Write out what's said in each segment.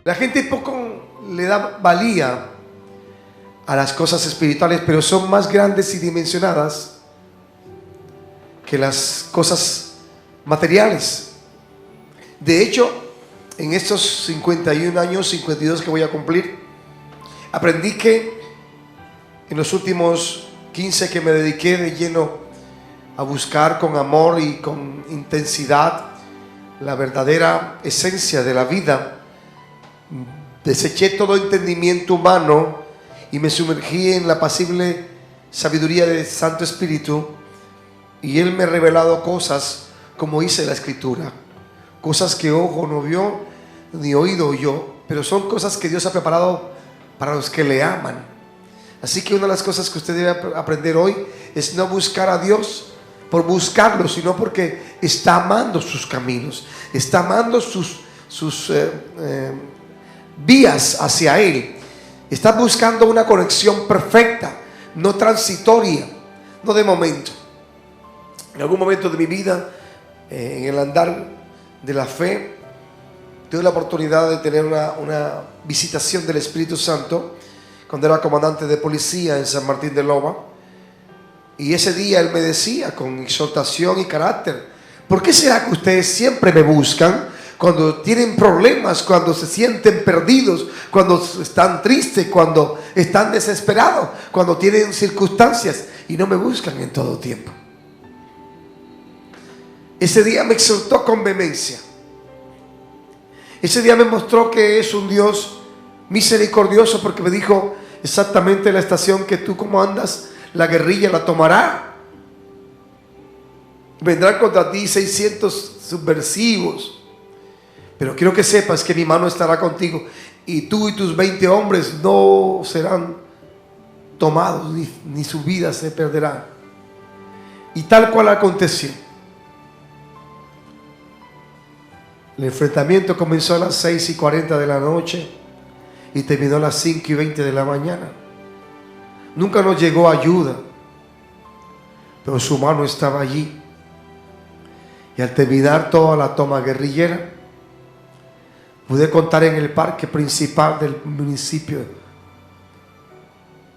La gente poco le da valía a las cosas espirituales, pero son más grandes y dimensionadas que las cosas materiales. De hecho, en estos 51 años, 52 que voy a cumplir, aprendí que en los últimos 15 que me dediqué de lleno a buscar con amor y con intensidad la verdadera esencia de la vida, deseché todo entendimiento humano y me sumergí en la apacible sabiduría del Santo Espíritu, y Él me ha revelado cosas como dice la Escritura, cosas que ojo no vio ni oído oyó, pero son cosas que Dios ha preparado para los que le aman. Así que una de las cosas que usted debe aprender hoy es no buscar a Dios por buscarlo, sino porque está amando sus caminos, está amando sus vías hacia Él. Está buscando una conexión perfecta, no transitoria, no de momento. En algún momento de mi vida, en el andar de la fe, tuve la oportunidad de tener una visitación del Espíritu Santo cuando era comandante de policía en San Martín de Loma. Y ese día Él me decía con exhortación y carácter: ¿por qué será que ustedes siempre me buscan cuando tienen problemas, cuando se sienten perdidos, cuando están tristes, cuando están desesperados, cuando tienen circunstancias, y no me buscan en todo tiempo? Ese día me exhortó con vehemencia. Ese día me mostró que es un Dios misericordioso, porque me dijo exactamente la estación que tú como andas, la guerrilla la tomará. Vendrán contra ti 600 subversivos, pero quiero que sepas que mi mano estará contigo, y tú y tus 20 hombres no serán tomados, ni su vida se perderá. Y tal cual aconteció. El enfrentamiento comenzó a las 6:40 de la noche y terminó a las 5:20 de la mañana. Nunca nos llegó ayuda, pero su mano estaba allí. Y al terminar toda la toma guerrillera, pude contar en el parque principal del municipio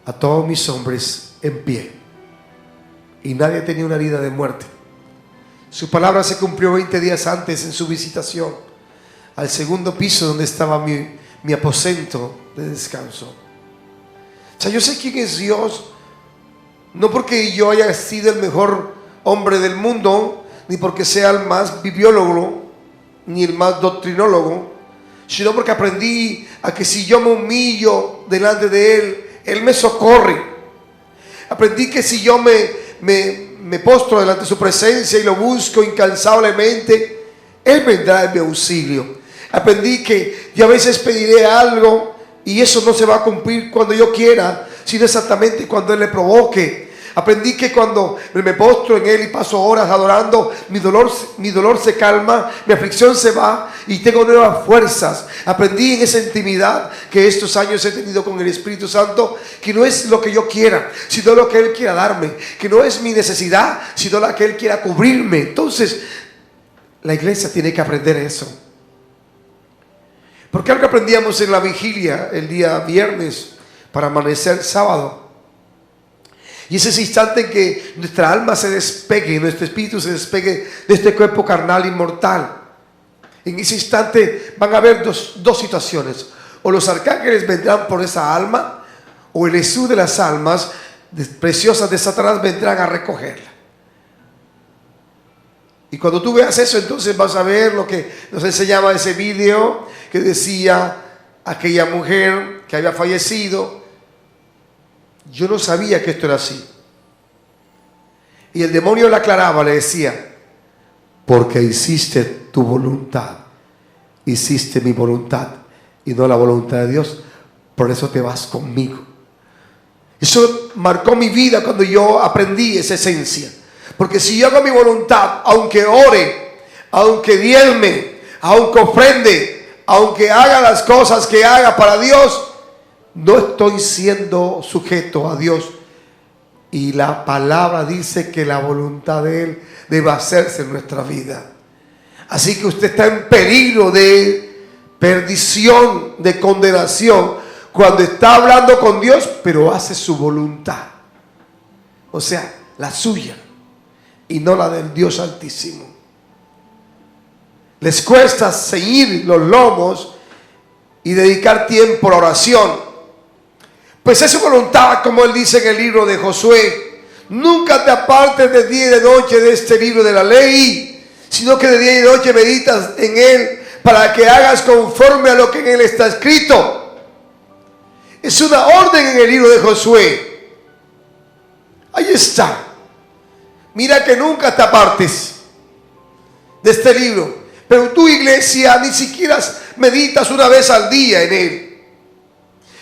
a todos mis hombres en pie, y nadie tenía una herida de muerte. Su palabra se cumplió 20 días antes en su visitación al segundo piso donde estaba mi aposento de descanso. O sea, yo sé quién es Dios, no porque yo haya sido el mejor hombre del mundo, ni porque sea el más bibliólogo, ni el más doctrinólogo, sino porque aprendí a que si yo me humillo delante de Él, Él me socorre. Aprendí que si yo me postro delante de su presencia y lo busco incansablemente, Él vendrá en mi auxilio. Aprendí que yo a veces pediré algo y eso no se va a cumplir cuando yo quiera, sino exactamente cuando Él le provoque. Aprendí que cuando me postro en Él y paso horas adorando, mi dolor se calma, mi aflicción se va y tengo nuevas fuerzas. Aprendí en esa intimidad que estos años he tenido con el Espíritu Santo, que no es lo que yo quiera, sino lo que Él quiera darme, que no es mi necesidad, sino la que Él quiera cubrirme. Entonces, la iglesia tiene que aprender eso. Porque algo aprendíamos en la vigilia el día viernes para amanecer sábado. Y ese es el instante en que nuestra alma se despegue, nuestro espíritu se despegue de este cuerpo carnal inmortal. En ese instante van a haber dos situaciones: o los arcángeles vendrán por esa alma, o el Jesús de las almas preciosas de Satanás vendrán a recogerla. Y cuando tú veas eso, entonces vas a ver lo que nos enseñaba ese video que decía aquella mujer que había fallecido. Yo no sabía que esto era así. Y el demonio le aclaraba, le decía: porque hiciste tu voluntad, hiciste mi voluntad y no la voluntad de Dios, por eso te vas conmigo. Eso marcó mi vida cuando yo aprendí esa esencia. Porque si yo hago mi voluntad, aunque ore, aunque diezme, aunque ofrende, aunque haga las cosas que haga para Dios, no estoy siendo sujeto a Dios. Y la palabra dice que la voluntad de Él debe hacerse en nuestra vida. Así que usted está en peligro de perdición, de condenación, cuando está hablando con Dios, pero hace su voluntad. O sea, la suya y no la del Dios Altísimo. Les cuesta ceñir los lomos y dedicar tiempo a la oración. Pues es su voluntad, como él dice en el libro de Josué. Nunca te apartes de día y de noche de este libro de la ley, sino que de día y de noche meditas en él, para que hagas conforme a lo que en él está escrito. Es una orden en el libro de Josué. Ahí está. Mira que nunca te apartes de este libro. Pero tu iglesia ni siquiera meditas una vez al día en él.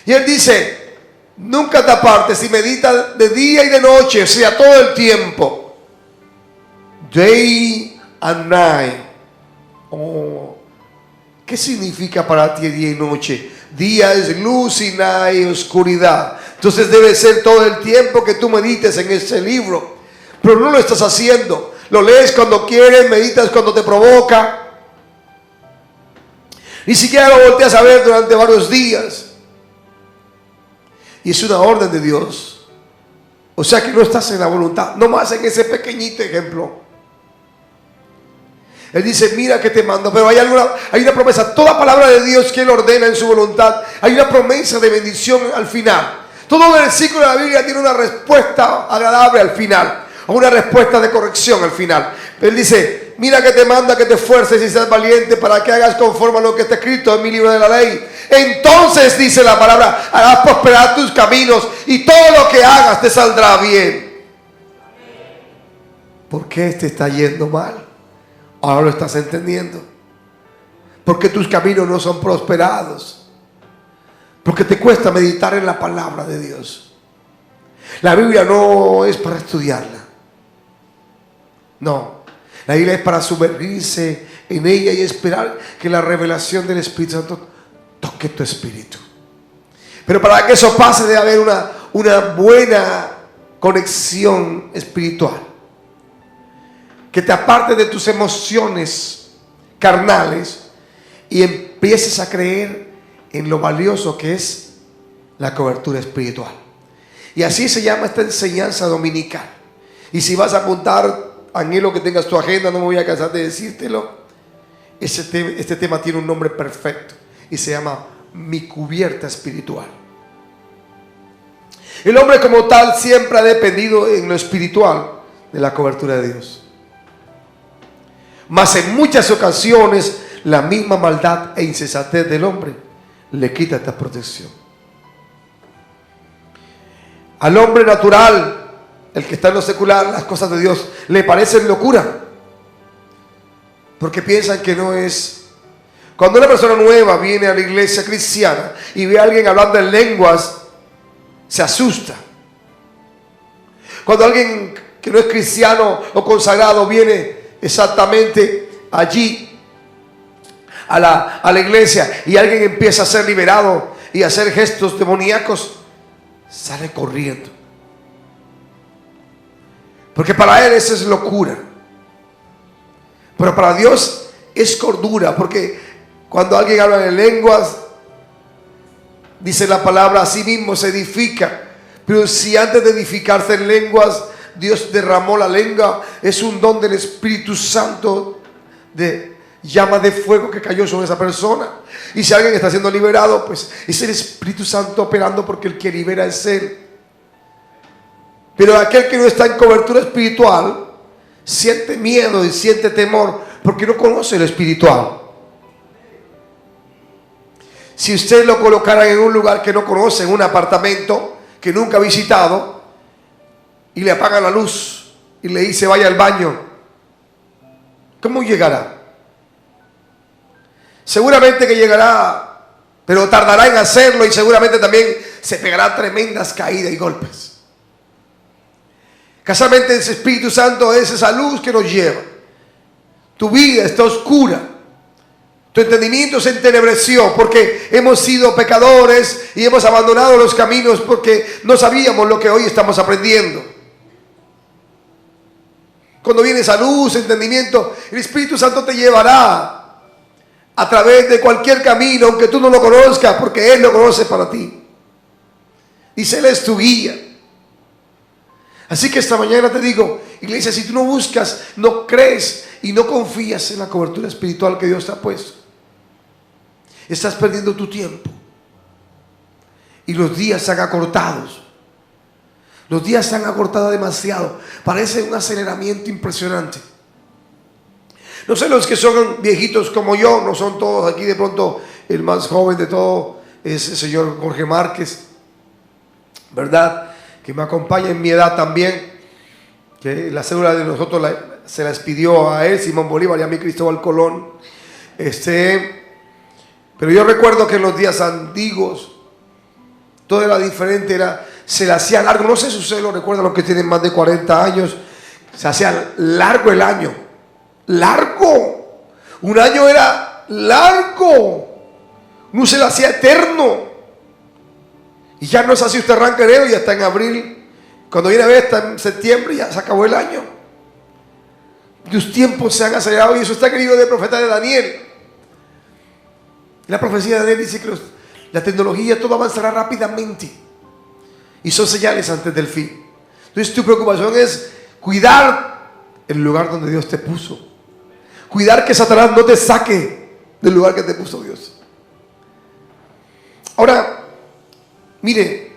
Y él dice, nunca te apartes y medita de día y de noche, o sea, todo el tiempo. Day and night. Oh, ¿qué significa para ti día y noche? Día es luz y night oscuridad. Entonces debe ser todo el tiempo que tú medites en este libro. Pero no lo estás haciendo. Lo lees cuando quieres, meditas cuando te provoca. Ni siquiera lo volteas a ver durante varios días. Y es una orden de Dios. O sea que no estás en la voluntad. No más en ese pequeñito ejemplo. Él dice, mira que te mando. Pero hay una promesa. Toda palabra de Dios que Él ordena en su voluntad, hay una promesa de bendición al final. Todo versículo de la Biblia tiene una respuesta agradable al final. O una respuesta de corrección al final. Él dice, mira que te manda que te esfuerces y seas valiente para que hagas conforme a lo que está escrito en mi libro de la ley. Entonces, dice la palabra, harás prosperar tus caminos y todo lo que hagas te saldrá bien. ¿Por qué te está yendo mal? Ahora lo estás entendiendo. Porque tus caminos no son prosperados. Porque te cuesta meditar en la palabra de Dios. La Biblia no es para estudiarla. No, la Biblia es para sumergirse en ella y esperar que la revelación del Espíritu Santo toque tu espíritu. Pero para que eso pase debe haber una buena conexión espiritual. Que te apartes de tus emociones carnales y empieces a creer en lo valioso que es la cobertura espiritual. Y así se llama esta enseñanza dominical. Y si vas a apuntar, anhelo que tengas tu agenda, no me voy a cansar de decírtelo. Este tema tiene un nombre perfecto y se llama mi cubierta espiritual. El hombre como tal siempre ha dependido en lo espiritual de la cobertura de Dios. Mas en muchas ocasiones la misma maldad e insensatez del hombre le quita esta protección. Al hombre natural, el que está en lo secular, las cosas de Dios le parecen locura, porque piensan que no es. Cuando una persona nueva viene a la iglesia cristiana y ve a alguien hablando en lenguas, se asusta. Cuando alguien que no es cristiano o consagrado viene exactamente allí a la iglesia y alguien empieza a ser liberado y a hacer gestos demoníacos, sale corriendo. Porque para él eso es locura. Pero para Dios es cordura. Porque cuando alguien habla en lenguas, dice la palabra, así mismo se edifica. Pero si antes de edificarse en lenguas, Dios derramó la lengua, es un don del Espíritu Santo, de llama de fuego que cayó sobre esa persona. Y si alguien está siendo liberado, pues es el Espíritu Santo operando, porque el que libera es Él. Pero aquel que no está en cobertura espiritual siente miedo y siente temor porque no conoce lo espiritual. Si usted lo colocara en un lugar que no conoce, en un apartamento que nunca ha visitado, y le apagan la luz y le dice vaya al baño, ¿cómo llegará? Seguramente que llegará, pero tardará en hacerlo y seguramente también se pegará tremendas caídas y golpes. Casualmente ese Espíritu Santo es esa luz que nos lleva. Tu vida está oscura. Tu entendimiento se entenebreció porque hemos sido pecadores y hemos abandonado los caminos porque no sabíamos lo que hoy estamos aprendiendo. Cuando viene esa luz, entendimiento, el Espíritu Santo te llevará a través de cualquier camino, aunque tú no lo conozcas, porque Él lo conoce para ti. Dice, Él es tu guía. Así que esta mañana te digo, iglesia, si tú no buscas, no crees y no confías en la cobertura espiritual que Dios te ha puesto, estás perdiendo tu tiempo. Y los días se han acortado. Los días se han acortado demasiado. Parece un aceleramiento impresionante. No sé, los que son viejitos como yo, no son todos aquí, de pronto el más joven de todo es el señor Jorge Márquez, ¿verdad? Que me acompaña en mi edad también, que la cédula de nosotros se las pidió a él, Simón Bolívar, y a mí Cristóbal Colón. Pero yo recuerdo que en los días antiguos todo era diferente, se le hacía largo. No sé si ustedes lo recuerdan, los que tienen más de 40 años, se hacía largo el año. Largo. Un año era largo. No se le hacía eterno. Y ya no es así, usted arranca enero y ya está en abril. Cuando viene a ver, está en septiembre y ya se acabó el año. Los tiempos se han acelerado y eso está en el libro del profeta de Daniel. La profecía de Daniel dice que la tecnología, todo avanzará rápidamente. Y son señales antes del fin. Entonces tu preocupación es cuidar el lugar donde Dios te puso. Cuidar que Satanás no te saque del lugar que te puso Dios. Ahora, mire,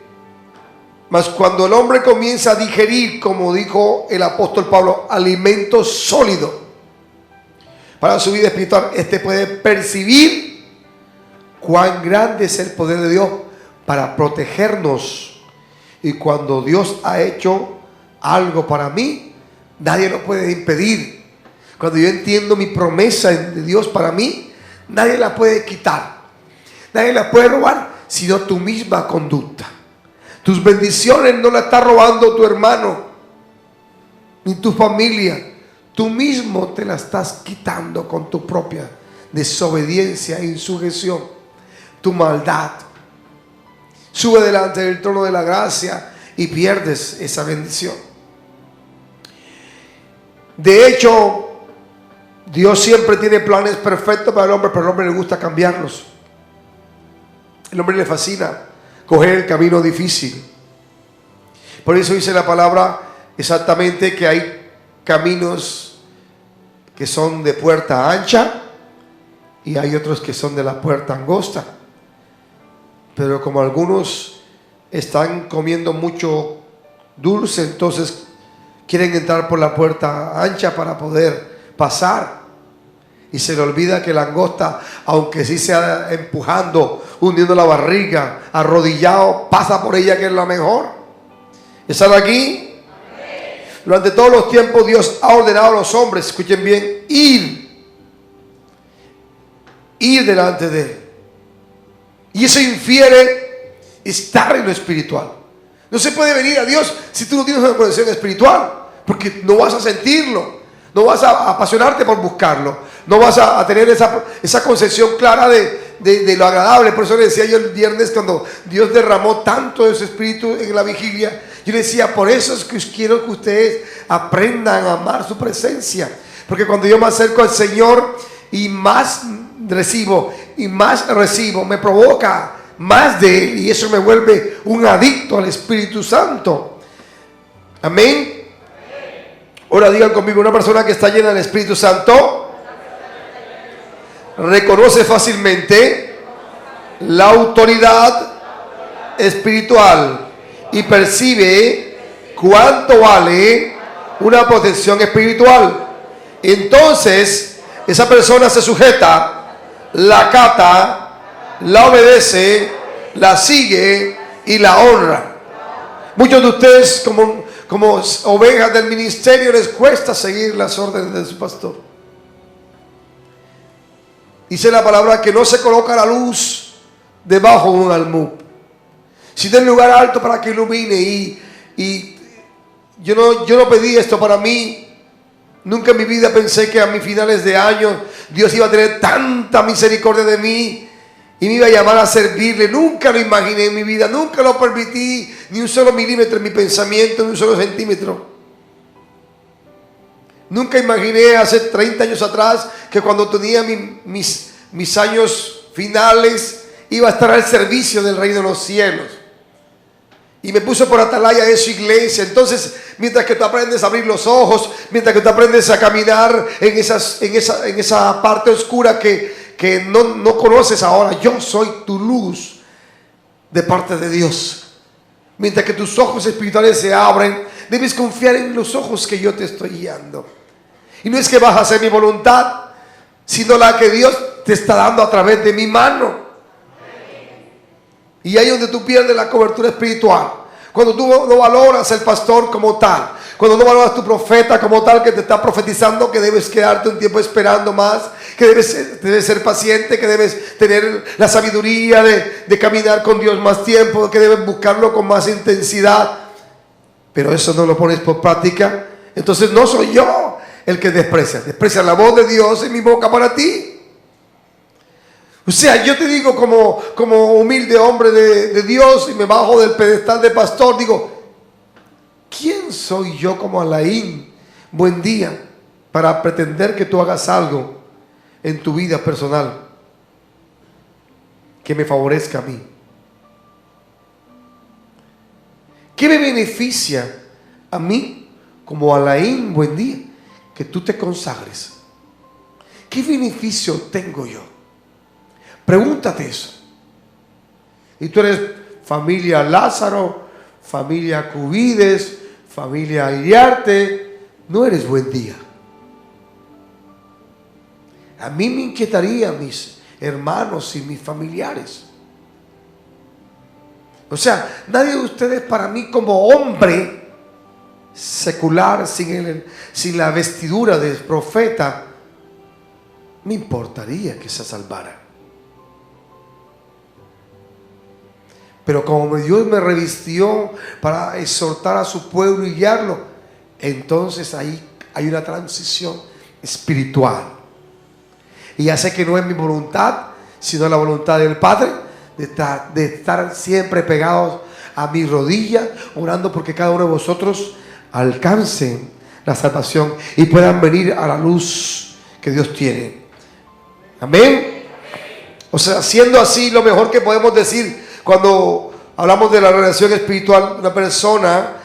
mas cuando el hombre comienza a digerir, como dijo el apóstol Pablo, alimento sólido para su vida espiritual, puede percibir cuán grande es el poder de Dios para protegernos. Y cuando Dios ha hecho algo para mí, nadie lo puede impedir. Cuando yo entiendo mi promesa de Dios para mí, nadie la puede quitar, nadie la puede robar, sino tu misma conducta. Tus bendiciones no las está robando tu hermano ni tu familia. Tú mismo te las estás quitando con tu propia desobediencia e insujeción. Tu maldad sube delante del trono de la gracia y pierdes esa bendición. De hecho, Dios siempre tiene planes perfectos para el hombre, pero al hombre le gusta cambiarlos. El hombre le fascina coger el camino difícil. Por eso dice la palabra exactamente que hay caminos que son de puerta ancha y hay otros que son de la puerta angosta. Pero como algunos están comiendo mucho dulce, entonces quieren entrar por la puerta ancha para poder pasar. Y se le olvida que la angosta, aunque sí sea empujando, hundiendo la barriga, arrodillado, pasa por ella, que es la mejor. ¿Están aquí? Amén. Durante todos los tiempos Dios ha ordenado a los hombres, escuchen bien, ir delante de Él. Y eso infiere estar en lo espiritual. No se puede venir a Dios si tú no tienes una conexión espiritual, porque no vas a sentirlo, no vas a apasionarte por buscarlo, no vas a tener esa concepción clara de lo agradable. Por eso le decía yo el viernes, cuando Dios derramó tanto de su espíritu en la vigilia, yo le decía, por eso es que quiero que ustedes aprendan a amar su presencia, porque cuando yo me acerco al Señor y más recibo, me provoca más de Él, y eso me vuelve un adicto al Espíritu Santo. Amén. Ahora digan conmigo, una persona que está llena del Espíritu Santo reconoce fácilmente la autoridad espiritual y percibe cuánto vale una protección espiritual. Entonces esa persona se sujeta, la acata, la obedece, la sigue y la honra. Muchos de ustedes, como ovejas del ministerio, les cuesta seguir las órdenes de su pastor. Dice la palabra que no se coloca la luz debajo de un almud, sino en lugar alto para que ilumine. Y yo no pedí esto para mí. Nunca en mi vida pensé que a mis finales de año Dios iba a tener tanta misericordia de mí y me iba a llamar a servirle. Nunca lo imaginé en mi vida, nunca lo permití, ni un solo milímetro en mi pensamiento, ni un solo centímetro. Nunca imaginé hace 30 años atrás que cuando tenía mis mis años finales, iba a estar al servicio del reino de los cielos. Y me puso por atalaya de su iglesia. Entonces, mientras que tú aprendes a abrir los ojos, mientras que tú aprendes a caminar en esa parte oscura que no conoces ahora, yo soy tu luz de parte de Dios. Mientras que tus ojos espirituales se abren, debes confiar en los ojos que yo te estoy guiando. Y no es que vas a hacer mi voluntad, sino la que Dios te está dando a través de mi mano. Y ahí es donde tú pierdes la cobertura espiritual. Cuando tú no valoras el pastor como tal, cuando no valoras tu profeta como tal, que te está profetizando que debes quedarte un tiempo esperando más, que debes ser paciente, que debes tener la sabiduría de caminar con Dios más tiempo, que debes buscarlo con más intensidad, pero eso no lo pones por práctica, entonces no soy yo el que desprecia la voz de Dios en mi boca para ti. O sea, yo te digo como humilde hombre de Dios, y me bajo del pedestal de pastor, digo, ¿quién soy yo como Alain buen día para pretender que tú hagas algo en tu vida personal que me favorezca a mí? ¿Qué me beneficia a mí como Alain buen día que tú te consagres? ¿Qué beneficio tengo yo? Pregúntate eso. Y tú eres familia Lázaro, familia Cubides, familia Iriarte, no eres buen día. A mí me inquietaría mis hermanos y mis familiares. O sea, nadie de ustedes para mí como hombre secular, sin la vestidura de profeta, me importaría que se salvara. Pero como Dios me revistió para exhortar a su pueblo y guiarlo, entonces ahí hay una transición espiritual. Y ya sé que no es mi voluntad, sino la voluntad del Padre, de estar siempre pegados a mi rodilla, orando porque cada uno de vosotros alcance la salvación y puedan venir a la luz que Dios tiene. Amén. O sea, siendo así, lo mejor que podemos decir cuando hablamos de la relación espiritual, una persona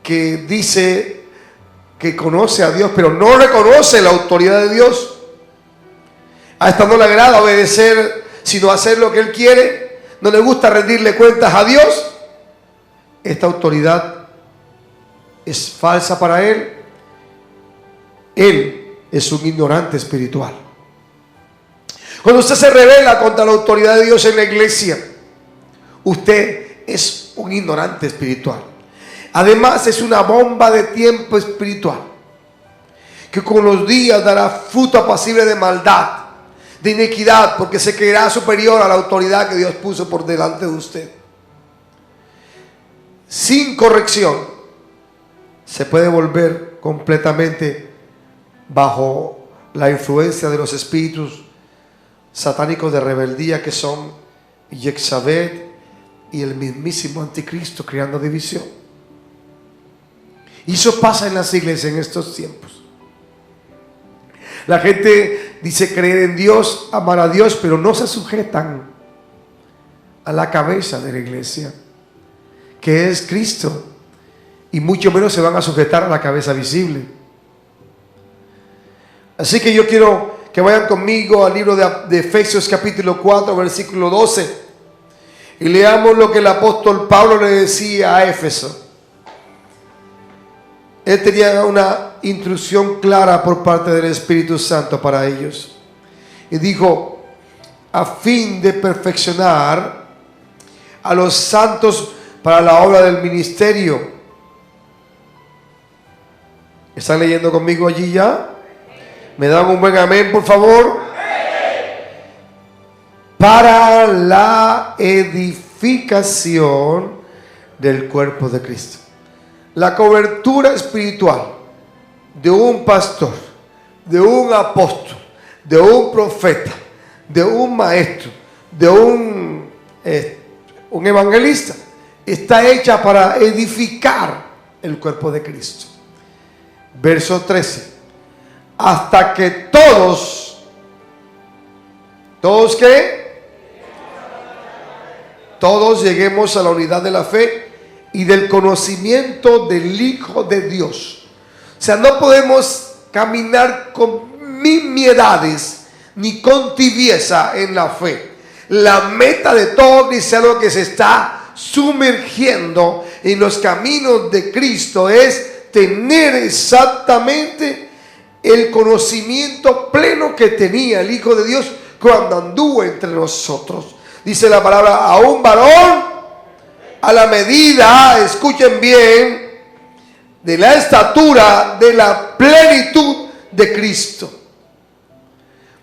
que dice que conoce a Dios, pero no reconoce la autoridad de Dios, a esta no le agrada obedecer, sino hacer lo que Él quiere, no le gusta rendirle cuentas a Dios, esta autoridad es falsa para él. Él es un ignorante espiritual. Cuando usted se rebela contra la autoridad de Dios en la iglesia, usted es un ignorante espiritual. Además es una bomba de tiempo espiritual que con los días dará fruto apacible de maldad, de iniquidad, porque se creerá superior a la autoridad que Dios puso por delante de usted. Sin corrección se puede volver completamente bajo la influencia de los espíritus satánicos de rebeldía que son Jezabel y el mismísimo anticristo, creando división. Y eso pasa en las iglesias en estos tiempos. La gente dice creer en Dios, amar a Dios, pero no se sujetan a la cabeza de la iglesia, que es Cristo, y mucho menos se van a sujetar a la cabeza visible. Así que yo quiero que vayan conmigo al libro de Efesios capítulo 4, versículo 12, y leamos lo que el apóstol Pablo le decía a Éfeso. Él tenía una instrucción clara por parte del Espíritu Santo para ellos. Y dijo, a fin de perfeccionar a los santos para la obra del ministerio. ¿Están leyendo conmigo allí ya? ¿Me dan un buen amén, por favor? Para la edificación del cuerpo de Cristo. La cobertura espiritual de un pastor, de un apóstol, de un profeta, de un maestro, de un evangelista, está hecha para edificar el cuerpo de Cristo. Verso 13. Hasta que todos ¿Todos qué? Todos lleguemos a la unidad de la fe y del conocimiento del Hijo de Dios. O sea, no podemos caminar con nimiedades ni con tibieza en la fe. La meta de todo cristiano que se está sumergiendo en los caminos de Cristo es tener exactamente el conocimiento pleno que tenía el Hijo de Dios cuando anduvo entre nosotros. Dice la palabra, a un varón a la medida, escuchen bien, de la estatura de la plenitud de Cristo.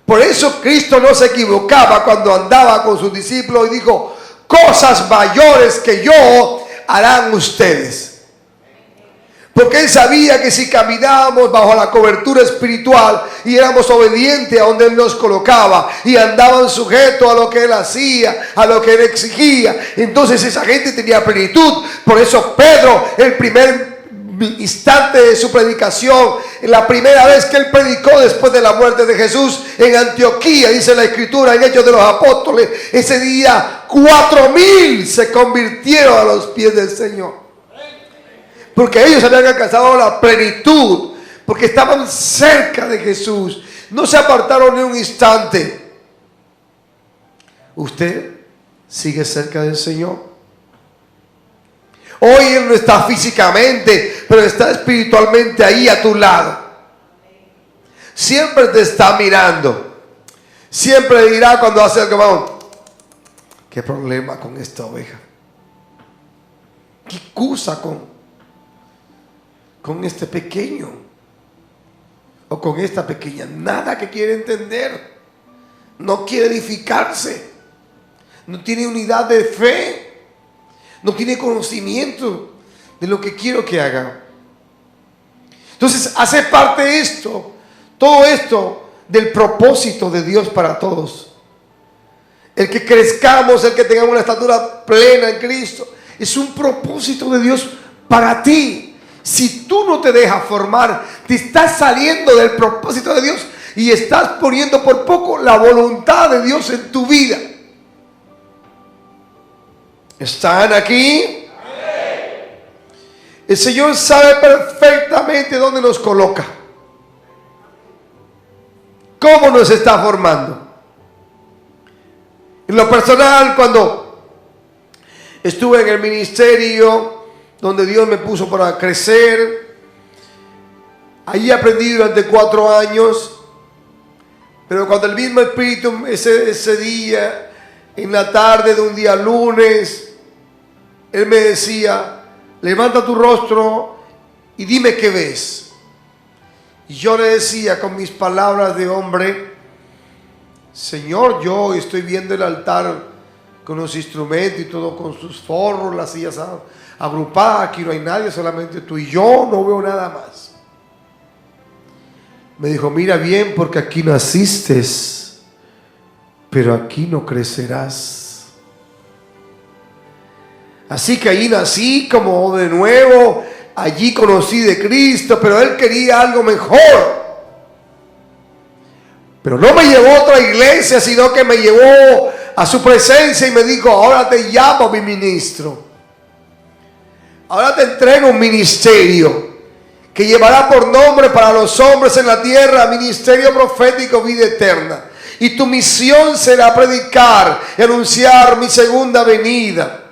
Por eso Cristo no se equivocaba cuando andaba con sus discípulos y dijo, cosas mayores que yo harán ustedes. Porque Él sabía que si caminábamos bajo la cobertura espiritual y éramos obedientes a donde Él nos colocaba y andaban sujetos a lo que Él hacía, a lo que Él exigía, entonces esa gente tenía plenitud. Por eso Pedro, el primer instante de su predicación, la primera vez que él predicó después de la muerte de Jesús en Antioquía, dice la Escritura en Hechos de los Apóstoles, ese día 4,000 se convirtieron a los pies del Señor. Porque ellos habían alcanzado la plenitud, porque estaban cerca de Jesús, no se apartaron ni un instante. ¿Usted sigue cerca del Señor? Hoy Él no está físicamente, pero está espiritualmente ahí a tu lado. Siempre te está mirando. Siempre dirá cuando hace algo malo, ¿qué problema con esta oveja? ¿Qué cosa con este pequeño? O con esta pequeña. Nada que quiere entender. No quiere edificarse. No tiene unidad de fe. No tiene conocimiento de lo que quiero que haga. Entonces hace parte esto, todo esto, del propósito de Dios para todos. El que crezcamos, el que tengamos una estatura plena en Cristo, es un propósito de Dios para ti. Si tú no te dejas formar, te estás saliendo del propósito de Dios y estás poniendo por poco la voluntad de Dios en tu vida. ¿Están aquí? El Señor sabe perfectamente dónde nos coloca, cómo nos está formando. En lo personal, cuando estuve en el ministerio donde Dios me puso para crecer, allí aprendí durante 4 años. Pero cuando el mismo Espíritu ese día, en la tarde de un día lunes, Él me decía, levanta tu rostro y dime qué ves. Y yo le decía con mis palabras de hombre, Señor, yo estoy viendo el altar con los instrumentos y todo con sus forros, las sillas agrupadas, aquí no hay nadie, solamente tú y yo, no veo nada más. Me dijo, mira bien, porque aquí naciste, pero aquí no crecerás. Así que allí nací como de nuevo, allí conocí de Cristo, pero Él quería algo mejor. Pero no me llevó a otra iglesia, sino que me llevó a su presencia y me dijo, ahora te llamo mi ministro. Ahora te entrego un ministerio que llevará por nombre para los hombres en la tierra, ministerio profético, vida eterna. Y tu misión será predicar y anunciar mi segunda venida.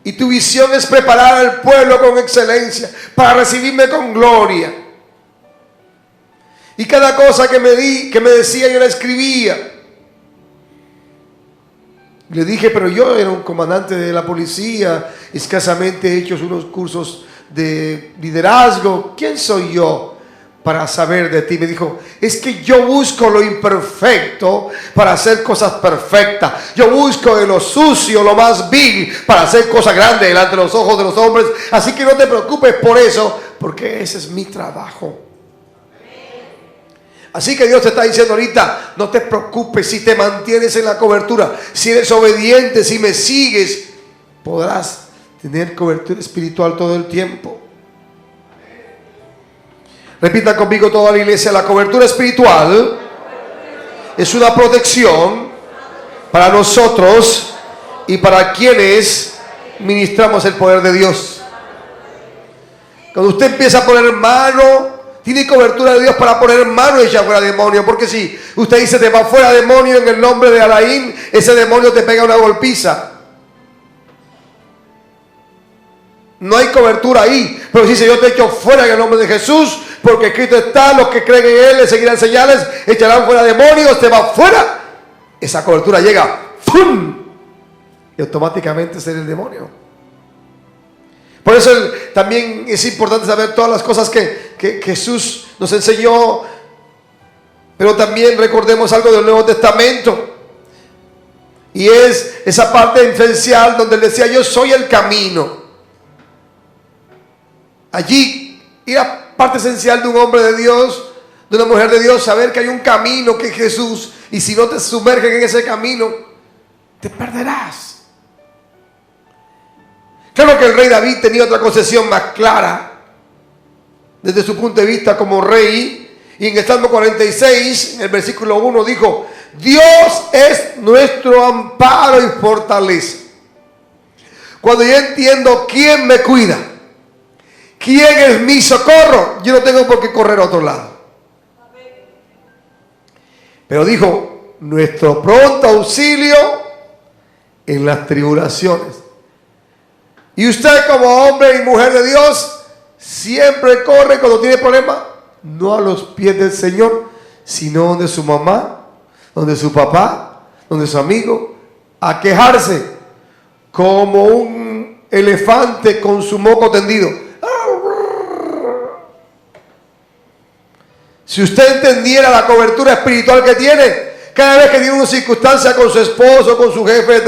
Y tu visión es preparar al pueblo con excelencia para recibirme con gloria. Y cada cosa que me decía yo la escribía. Le dije, pero yo era un comandante de la policía, escasamente he hecho unos cursos de liderazgo. ¿Quién soy yo para saber de ti? Me dijo, es que yo busco lo imperfecto para hacer cosas perfectas. Yo busco de lo sucio, lo más vil, para hacer cosas grandes delante de los ojos de los hombres. Así que no te preocupes por eso, porque ese es mi trabajo. Así que Dios te está diciendo ahorita, no te preocupes si te mantienes en la cobertura, si eres obediente, si me sigues, podrás tener cobertura espiritual todo el tiempo. Repita conmigo toda la iglesia, la cobertura espiritual es una protección para nosotros y para quienes ministramos el poder de Dios. Cuando usted empieza a poner mano, tiene cobertura de Dios para poner mano y echar fuera demonio. Porque si usted dice te va fuera demonio en el nombre de Alain, ese demonio te pega una golpiza. No hay cobertura ahí. Pero si dice yo te echo fuera en el nombre de Jesús, porque escrito está, los que creen en Él le seguirán señales, echarán fuera demonios, te va fuera. Esa cobertura llega, ¡pum! Y automáticamente sale el demonio. Por eso también es importante saber todas las cosas que Jesús nos enseñó. Pero también recordemos algo del Nuevo Testamento. Y es esa parte esencial donde él decía, yo soy el camino. Allí era parte esencial de un hombre de Dios, de una mujer de Dios, saber que hay un camino que es Jesús. Y si no te sumergen en ese camino, te perderás. Claro que el rey David tenía otra concepción más clara desde su punto de vista como rey. Y en el Salmo 46, en el versículo 1 dijo, Dios es nuestro amparo y fortaleza. Cuando yo entiendo quién me cuida, quién es mi socorro, yo no tengo por qué correr a otro lado. Pero dijo, nuestro pronto auxilio en las tribulaciones. Y usted como hombre y mujer de Dios siempre corre cuando tiene problemas, no a los pies del Señor, sino donde su mamá, donde su papá, donde su amigo, a quejarse como un elefante con su moco tendido. Si usted entendiera la cobertura espiritual que tiene, cada vez que tiene una circunstancia con su esposo, con su jefe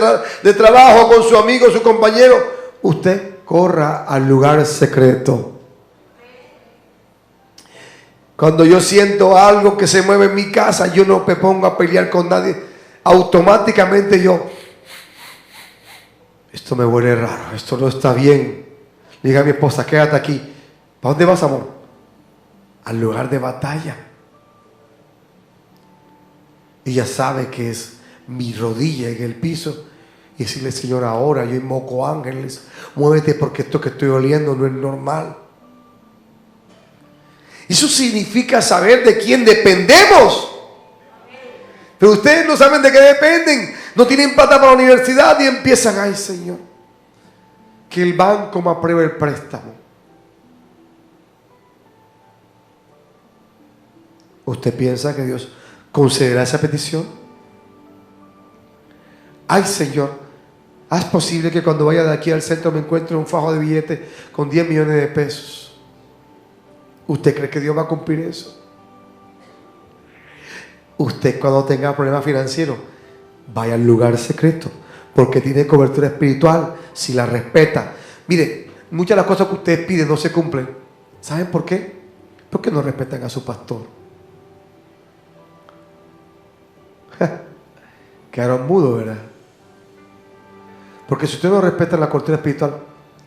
de trabajo, con su amigo, su compañero, usted corra al lugar secreto. Cuando yo siento algo que se mueve en mi casa, yo no me pongo a pelear con nadie. Automáticamente esto me huele raro, esto no está bien. Le digo a mi esposa, quédate aquí. ¿Para dónde vas, amor? Al lugar de batalla. Ella sabe que es mi rodilla en el piso. Y decirle, Señor, ahora yo invoco ángeles, muévete porque esto que estoy oliendo no es normal. Eso significa saber de quién dependemos. Pero ustedes no saben de qué dependen. No tienen plata para la universidad y empiezan, ay Señor, que el banco me apruebe el préstamo. ¿Usted piensa que Dios concederá esa petición? Ay Señor, haz posible que cuando vaya de aquí al centro me encuentre un fajo de billetes con 10 millones de pesos. ¿Usted cree que Dios va a cumplir eso? Usted cuando tenga problemas financieros, vaya al lugar secreto, porque tiene cobertura espiritual, si la respeta. Mire, muchas de las cosas que ustedes piden no se cumplen. ¿Saben por qué? Porque no respetan a su pastor. Quedaron mudos, ¿verdad? Porque si usted no respeta la cobertura espiritual,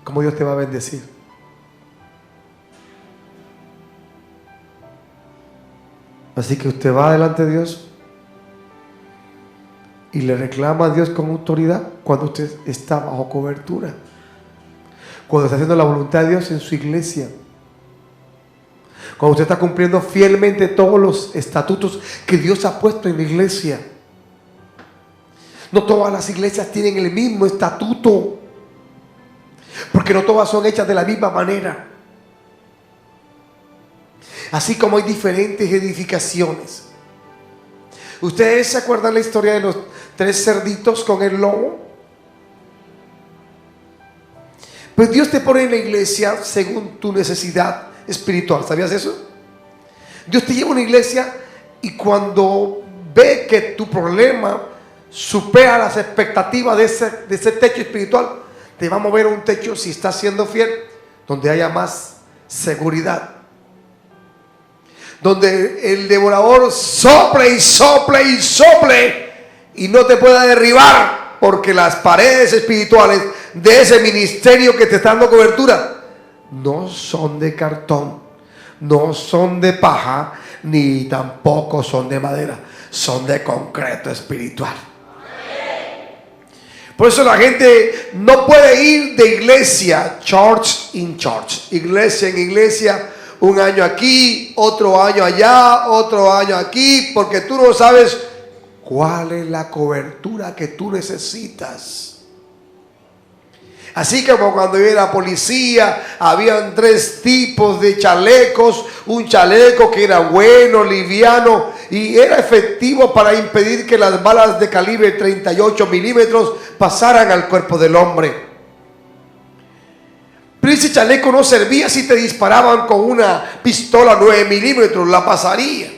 ¿cómo Dios te va a bendecir? Así que usted va delante de Dios y le reclama a Dios con autoridad cuando usted está bajo cobertura, cuando está haciendo la voluntad de Dios en su iglesia, cuando usted está cumpliendo fielmente todos los estatutos que Dios ha puesto en la iglesia. No todas las iglesias tienen el mismo estatuto, porque no todas son hechas de la misma manera. Así como hay diferentes edificaciones. ¿Ustedes se acuerdan la historia de los 3 cerditos con el lobo? Pues Dios te pone en la iglesia según tu necesidad espiritual. ¿Sabías eso? Dios te lleva a una iglesia y cuando ve que tu problema supera las expectativas de ese techo espiritual, te va a mover a un techo, si estás siendo fiel, donde haya más seguridad, donde el devorador sople y sople y sople y no te pueda derribar, porque las paredes espirituales de ese ministerio que te está dando cobertura no son de cartón, no son de paja, ni tampoco son de madera, son de concreto espiritual. Por eso la gente no puede ir de iglesia, church in church, iglesia en iglesia, un año aquí, otro año allá, otro año aquí, porque tú no sabes cuál es la cobertura que tú necesitas. Así como cuando yo era policía, habían 3 tipos de chalecos. Un chaleco que era bueno, liviano y era efectivo para impedir que las balas de calibre 38 milímetros pasaran al cuerpo del hombre. Pero ese chaleco no servía si te disparaban con una pistola 9 milímetros, la pasaría.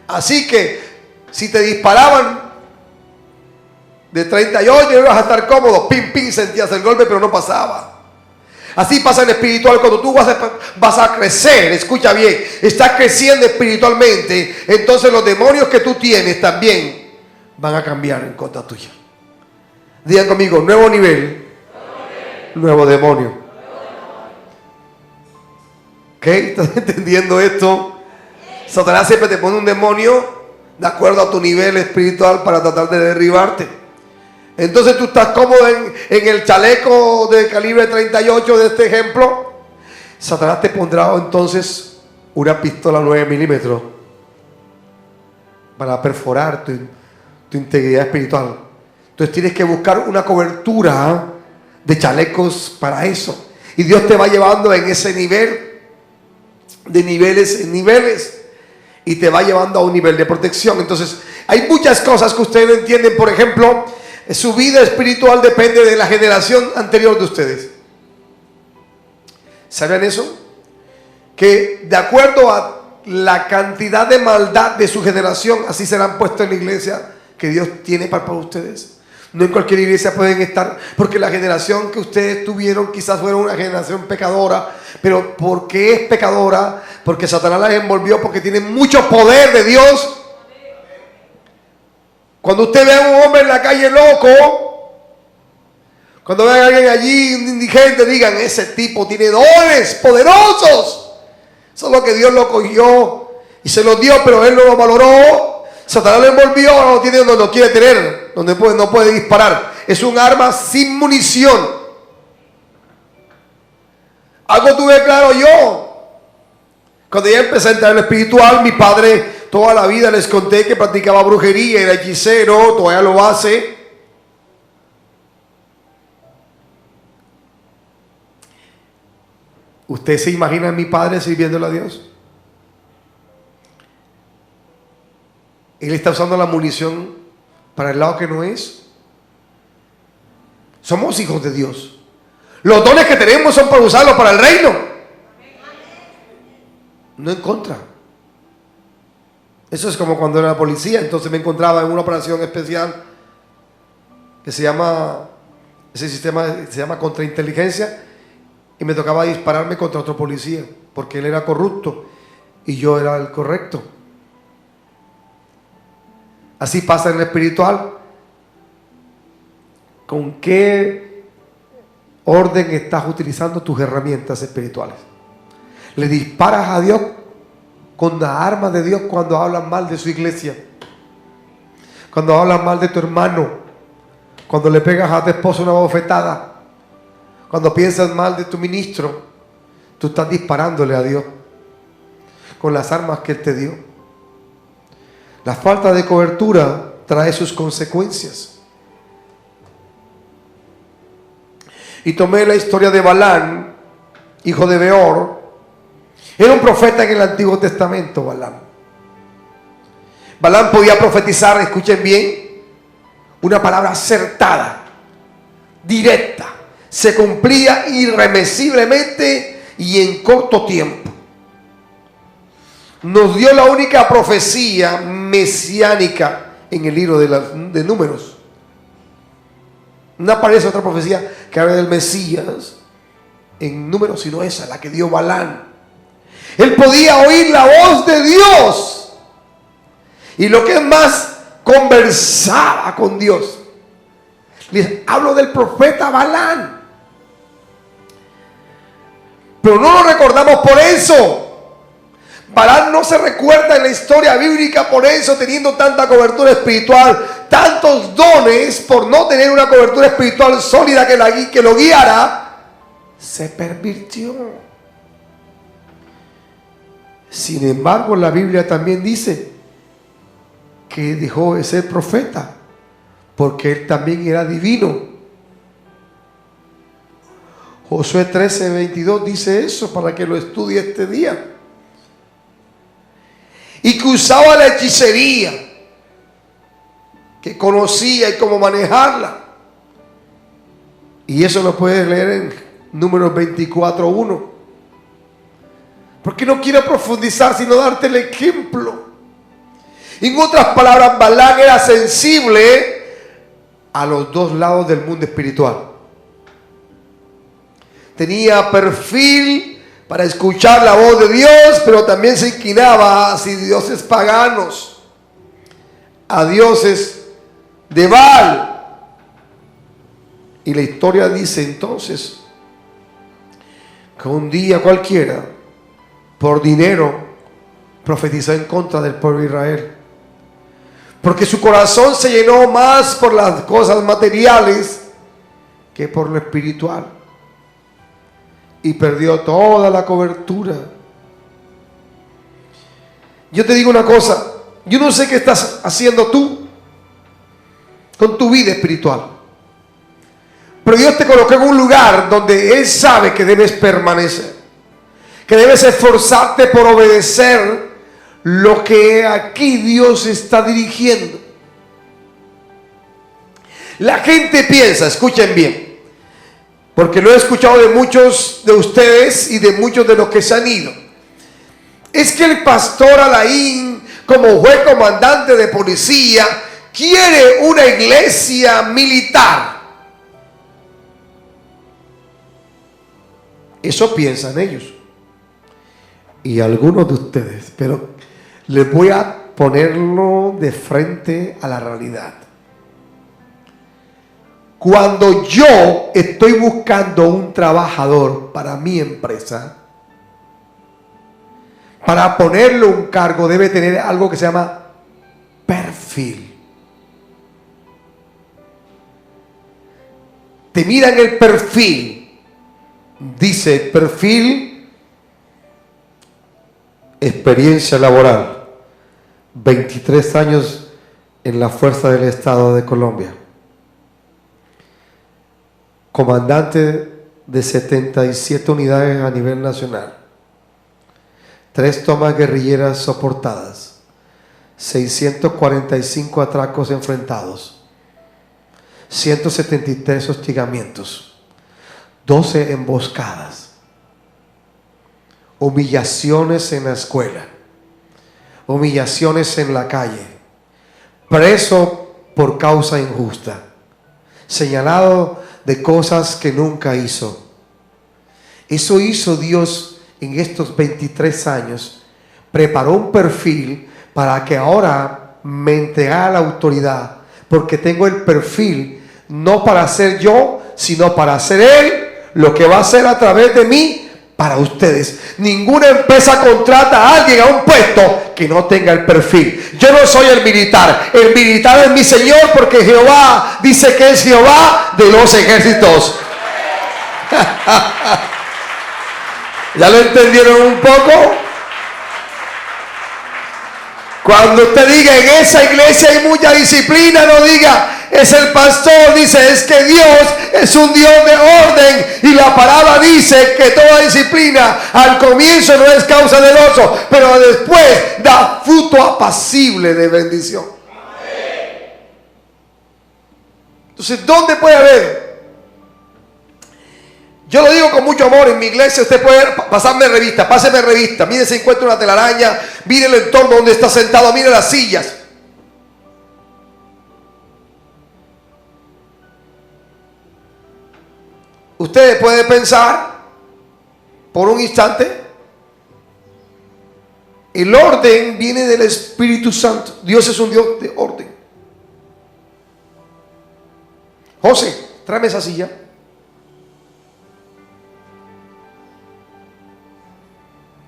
Así que si te disparaban de 38 ibas a estar cómodo, pim, pim, sentías el golpe, pero no pasaba. Así pasa en espiritual, cuando tú vas a crecer, escucha bien, estás creciendo espiritualmente, entonces los demonios que tú tienes también van a cambiar en contra tuya. Digan conmigo, nuevo nivel, nuevo demonio. ¿Ok? ¿Estás entendiendo esto? Satanás siempre te pone un demonio de acuerdo a tu nivel espiritual para tratar de derribarte. Entonces tú estás cómodo en el chaleco de calibre 38 de este ejemplo. Satanás te pondrá entonces una pistola 9 milímetros para perforar tu integridad espiritual. Entonces tienes que buscar una cobertura de chalecos para eso. Y Dios te va llevando en ese nivel, de niveles en niveles, y te va llevando a un nivel de protección. Entonces hay muchas cosas que ustedes no entienden. Por ejemplo, su vida espiritual depende de la generación anterior de ustedes. ¿Sabían eso? Que de acuerdo a la cantidad de maldad de su generación, así serán puestos en la iglesia que Dios tiene para ustedes. No en cualquier iglesia pueden estar, porque la generación que ustedes tuvieron quizás fuera una generación pecadora. Pero ¿por qué es pecadora? Porque Satanás las envolvió, porque tienen mucho poder de Dios. Cuando usted ve a un hombre en la calle loco, cuando vean a alguien allí, un indigente, digan, ese tipo tiene dones poderosos. Eso es lo que Dios lo cogió y se lo dio, pero él no lo valoró. Satanás lo envolvió, no lo tiene donde lo quiere tener, donde no puede disparar. Es un arma sin munición. Algo tuve claro yo. Cuando ya empecé a entrar en lo espiritual, mi padre toda la vida les conté que practicaba brujería, era hechicero, todavía lo hace. ¿Usted se imagina a mi padre sirviéndole a Dios? Él está usando la munición para el lado que no es. Somos hijos de Dios. Los dones que tenemos son para usarlos para el reino, no en contra. Eso es como cuando era policía. Entonces me encontraba en una operación especial que ese sistema se llama contrainteligencia, y me tocaba dispararme contra otro policía porque él era corrupto y yo era el correcto. Así pasa en el espiritual. ¿Con qué orden estás utilizando tus herramientas espirituales? ¿Le disparas a Dios con la arma de Dios cuando hablan mal de su iglesia? Cuando hablan mal de tu hermano, cuando le pegas a tu esposo una bofetada, cuando piensas mal de tu ministro, tú estás disparándole a Dios con las armas que Él te dio. La falta de cobertura trae sus consecuencias. Y tomé la historia de Balán, hijo de Beor. Era un profeta en el Antiguo Testamento, Balán. Balán podía profetizar, escuchen bien, una palabra acertada, directa. Se cumplía irremisiblemente y en corto tiempo. Nos dio la única profecía mesiánica en el libro de Números. No aparece otra profecía que habla del Mesías en Números, sino esa, la que dio Balán. Él podía oír la voz de Dios. Y lo que es más, conversaba con Dios. Les hablo del profeta Balán. Pero no lo recordamos por eso. Balaam no se recuerda en la historia bíblica, por eso teniendo tanta cobertura espiritual, tantos dones, por no tener una cobertura espiritual sólida que lo guiara, se pervirtió. Sin embargo, la Biblia también dice que dejó de ser profeta, porque él también era divino. Josué 13:22 dice eso, para que lo estudie este día. Y que usaba la hechicería, que conocía y cómo manejarla. Y eso lo puedes leer en Números 24:1. Porque no quiero profundizar, sino darte el ejemplo. En otras palabras, Balaam era sensible a los dos lados del mundo espiritual. Tenía perfil para escuchar la voz de Dios, pero también se inclinaba hacia dioses paganos, a dioses de Baal. Y la historia dice entonces que un día cualquiera, por dinero, profetizó en contra del pueblo de Israel, porque su corazón se llenó más por las cosas materiales que por lo espiritual, y perdió toda la cobertura. Yo te digo una cosa, yo no sé qué estás haciendo tú con tu vida espiritual, pero Dios te colocó en un lugar donde Él sabe que debes permanecer, que debes esforzarte por obedecer lo que aquí Dios está dirigiendo. La gente piensa, escuchen bien, porque lo he escuchado de muchos de ustedes y de muchos de los que se han ido, es que el pastor Alain, como juez comandante de policía, quiere una iglesia militar. Eso piensan ellos y algunos de ustedes, pero les voy a ponerlo de frente a la realidad. Cuando yo estoy buscando un trabajador para mi empresa, para ponerle un cargo debe tener algo que se llama perfil. Te miran el perfil, dice perfil, experiencia laboral, 23 años en la Fuerza del Estado de Colombia, comandante de 77 unidades a nivel nacional, 3 tomas guerrilleras soportadas, 645 atracos enfrentados, 173 hostigamientos, 12 emboscadas, humillaciones en la escuela, humillaciones en la calle, preso por causa injusta, señalado de cosas que nunca hizo. Eso hizo Dios en estos 23 años. Preparó un perfil para que ahora me entregara la autoridad, porque tengo el perfil no para ser yo, sino para ser Él, lo que va a hacer a través de mí para ustedes. Ninguna empresa contrata a alguien a un puesto que no tenga el perfil. Yo no soy el militar es mi Señor, porque Jehová dice que es Jehová de los ejércitos. ¿Ya lo entendieron un poco? Cuando usted diga en esa iglesia hay mucha disciplina, no diga es el pastor, dice es que Dios es un Dios de orden, y la palabra dice que toda disciplina al comienzo no es causa del oso, pero después da fruto apacible de bendición. Entonces, ¿dónde puede haber? Yo lo digo con mucho amor, en mi iglesia usted puede pasarme revista, páseme revista, mire si encuentra una telaraña, mire el entorno donde está sentado, mire las sillas. Usted puede pensar por un instante, el orden viene del Espíritu Santo. Dios es un Dios de orden. José, tráeme esa silla.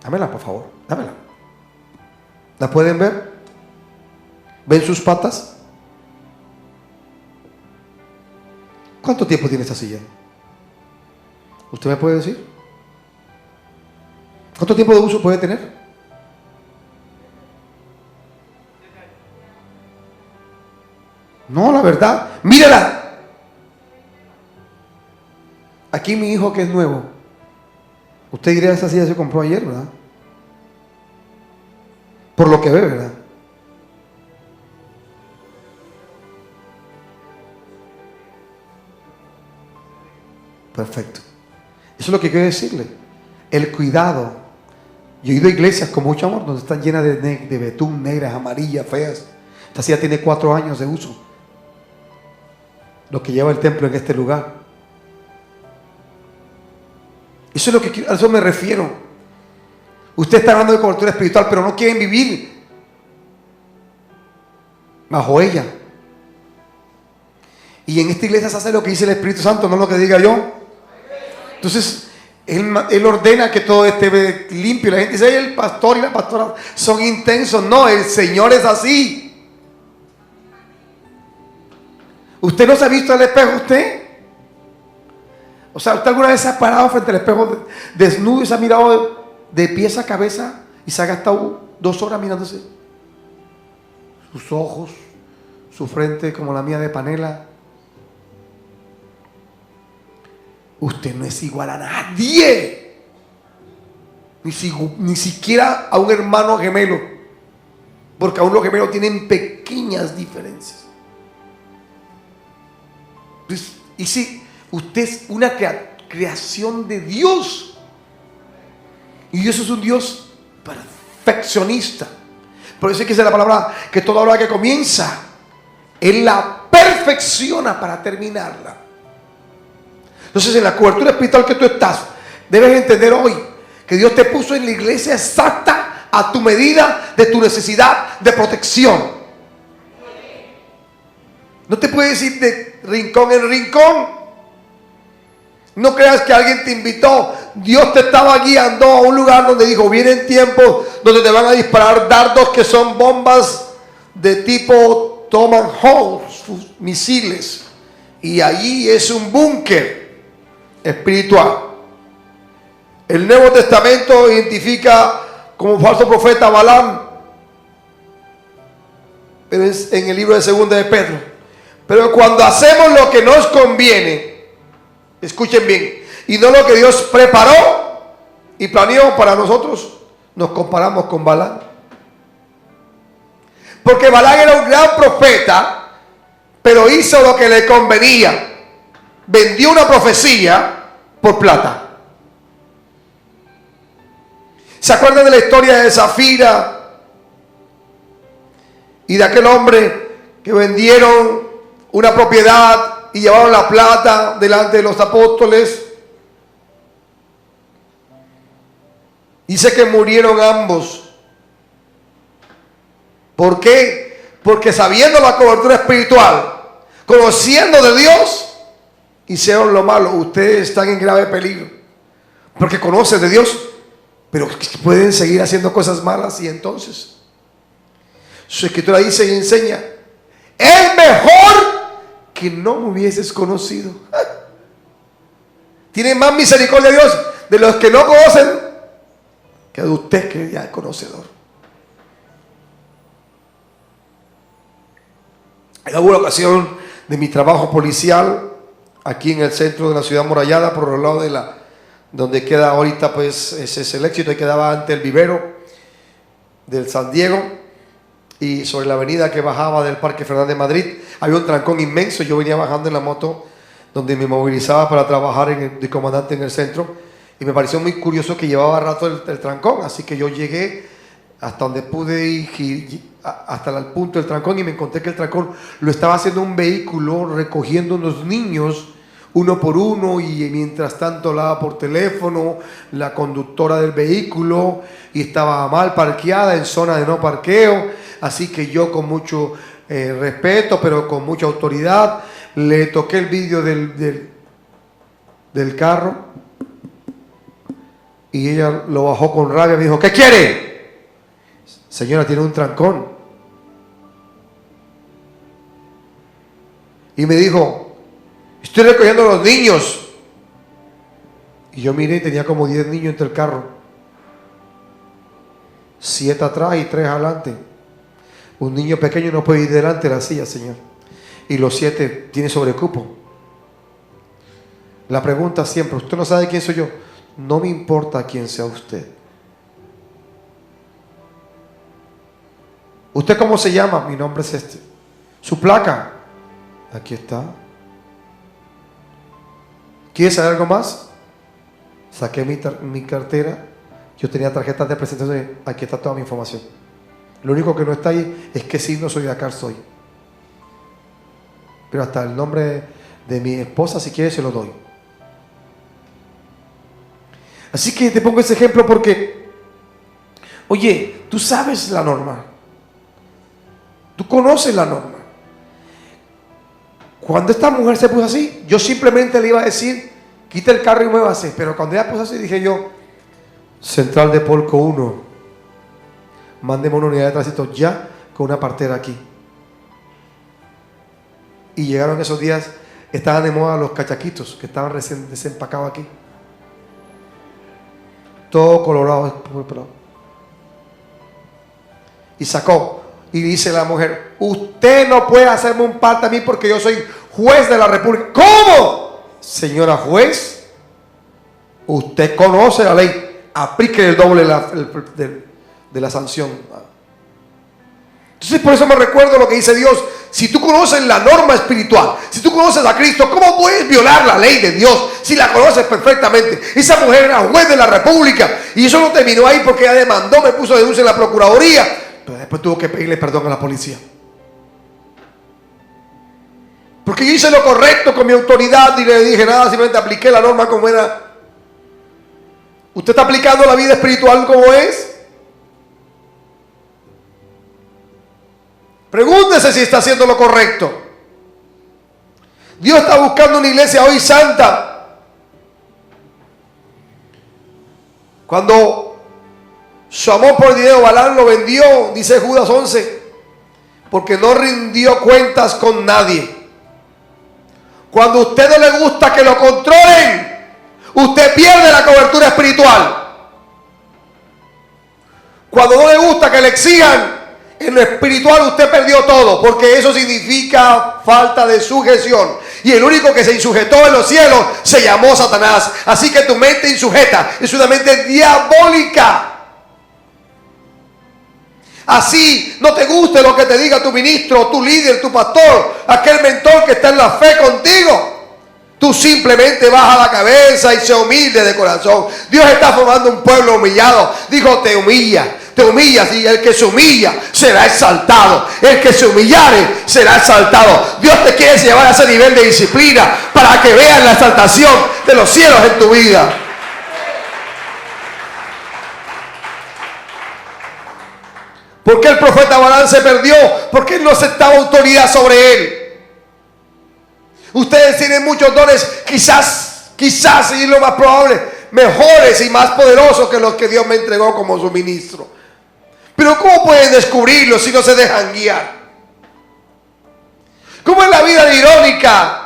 Dámela, por favor, dámela. ¿La pueden ver? ¿Ven sus patas? ¿Cuánto tiempo tiene esta silla? ¿Usted me puede decir? ¿Cuánto tiempo de uso puede tener? No, la verdad. Mírala. Aquí mi hijo que es nuevo. Usted diría, esa silla se compró ayer, ¿verdad? Por lo que ve, ¿verdad? Perfecto. Eso es lo que quiero decirle. El cuidado. Yo he ido a iglesias con mucho amor donde están llenas de betún, negras, amarillas, feas. Esta silla tiene 4 años de uso. Lo que lleva el templo en este lugar. Eso es lo que a eso me refiero. Usted está hablando de cobertura espiritual, pero no quieren vivir bajo ella. Y en esta iglesia se hace lo que dice el Espíritu Santo, no lo que diga yo. Entonces, Él ordena que todo esté limpio. La gente dice, el pastor y la pastora son intensos. No, el Señor es así. ¿Usted no se ha visto al espejo usted? O sea, ¿usted alguna vez se ha parado frente al espejo desnudo y se ha mirado de pies a cabeza y se ha gastado 2 horas mirándose? Sus ojos, su frente como la mía de panela. Usted no es igual a nadie. Ni siquiera a un hermano gemelo. Porque aún los gemelos tienen pequeñas diferencias. Y si usted es una creación de Dios. Y Dios es un Dios perfeccionista. Por eso es que dice la palabra que toda obra que comienza, Él la perfecciona para terminarla. Entonces, en la cobertura espiritual que tú estás, debes entender hoy que Dios te puso en la iglesia exacta a tu medida de tu necesidad de protección. No te puedes ir de rincón en rincón. No creas que alguien te invitó. Dios te estaba guiando a un lugar donde dijo, vienen tiempos donde te van a disparar dardos que son bombas de tipo Tomahawk, misiles. Y allí es un búnker espiritual. El Nuevo Testamento identifica como falso profeta a Balaam, pero es en el libro de Segunda de Pedro. Pero cuando hacemos lo que nos conviene, escuchen bien, y no lo que Dios preparó y planeó para nosotros, nos comparamos con Balaam. Porque Balaam era un gran profeta, pero hizo lo que le convenía. Vendió una profecía por plata. ¿Se acuerdan de la historia de Zafira y de aquel hombre que vendieron una propiedad y llevaron la plata delante de los apóstoles? Dice que murieron ambos. ¿Por qué? Porque sabiendo la cobertura espiritual, conociendo de Dios, hicieron lo malo. Ustedes están en grave peligro porque conocen de Dios, pero pueden seguir haciendo cosas malas. Y entonces su escritura dice y enseña, es mejor que no me hubieses conocido. Tiene más misericordia Dios de los que no conocen que de usted que ya es conocedor. En alguna ocasión de mi trabajo policial aquí en el centro de la ciudad amurallada, por el lado de donde queda ahorita, pues ese es el éxito, y quedaba ante el vivero del San Diego, y sobre la avenida que bajaba del Parque Fernández Madrid había un trancón inmenso. Yo venía bajando en la moto donde me movilizaba para trabajar de comandante en el centro, y me pareció muy curioso que llevaba rato el trancón, así que yo llegué hasta donde pude ir, hasta el punto del trancón, y me encontré que el trancón lo estaba haciendo un vehículo recogiendo unos niños uno por uno, y mientras tanto hablaba por teléfono la conductora del vehículo y estaba mal parqueada en zona de no parqueo. Así que yo, con mucho respeto pero con mucha autoridad, le toqué el vidrio del carro, y ella lo bajó con rabia. Me dijo, ¿qué quiere? Señora, tiene un trancón. Y me dijo, estoy recogiendo a los niños. Y yo miré y tenía como 10 niños entre el carro. 7 atrás y 3 adelante. Un niño pequeño no puede ir delante de la silla, Señor. Y los 7 tiene sobrecupo. La pregunta siempre, ¿usted no sabe quién soy yo? No me importa quién sea usted. ¿Usted cómo se llama? Mi nombre es este. ¿Su placa? Aquí está. ¿Quiere saber algo más? Saqué mi cartera. Yo tenía tarjetas de presentación. Aquí está toda mi información. Lo único que no está ahí es qué signo soy de acá soy. Pero hasta el nombre de mi esposa, si quiere, se lo doy. Así que te pongo ese ejemplo porque, oye, tú sabes la norma. Tú conoces la norma. Cuando esta mujer se puso así, yo simplemente le iba a decir, quita el carro y muévase. Pero cuando ella puso así, dije yo, Central de Polco 1, mándeme una unidad de tránsito ya con una partera aquí. Y llegaron esos días, estaban de moda los cachaquitos, que estaban recién desempacados aquí. Todo colorado. Y sacó. Y dice la mujer, usted no puede hacerme un parte a mí porque yo soy juez de la República. ¿Cómo? Señora juez, usted conoce la ley, aplique el doble de la sanción. Entonces por eso me recuerdo lo que dice Dios. Si tú conoces la norma espiritual, si tú conoces a Cristo, ¿cómo puedes violar la ley de Dios si la conoces perfectamente? Esa mujer era juez de la República y eso no terminó ahí porque ella demandó, me puso denuncia en la Procuraduría, pero después tuvo que pedirle perdón a la policía. Porque yo hice lo correcto con mi autoridad y le dije nada, simplemente apliqué la norma como era. ¿Usted está aplicando la vida espiritual como es? Pregúntese si está haciendo lo correcto. Dios está buscando una iglesia hoy santa. Cuando su amor por el dinero, Balaam lo vendió, dice Judas 11, porque no rindió cuentas con nadie. Cuando a usted no le gusta que lo controlen, usted pierde la cobertura espiritual. Cuando no le gusta que le exijan, en lo espiritual usted perdió todo, porque eso significa falta de sujeción. Y el único que se insujetó en los cielos se llamó Satanás. Así que tu mente insujeta es una mente diabólica. Así no te guste lo que te diga tu ministro, tu líder, tu pastor, aquel mentor que está en la fe contigo. Tú simplemente baja la cabeza y se humilde de corazón. Dios está formando un pueblo humillado. Dijo, te humillas y el que se humilla será exaltado. El que se humillare será exaltado. Dios te quiere llevar a ese nivel de disciplina para que veas la exaltación de los cielos en tu vida. ¿Por qué el profeta Balaam se perdió? Porque él no aceptaba autoridad sobre él. Ustedes tienen muchos dones, quizás, y lo más probable, mejores y más poderosos que los que Dios me entregó como su ministro. Pero ¿cómo pueden descubrirlo si no se dejan guiar? ¿Cómo es la vida irónica?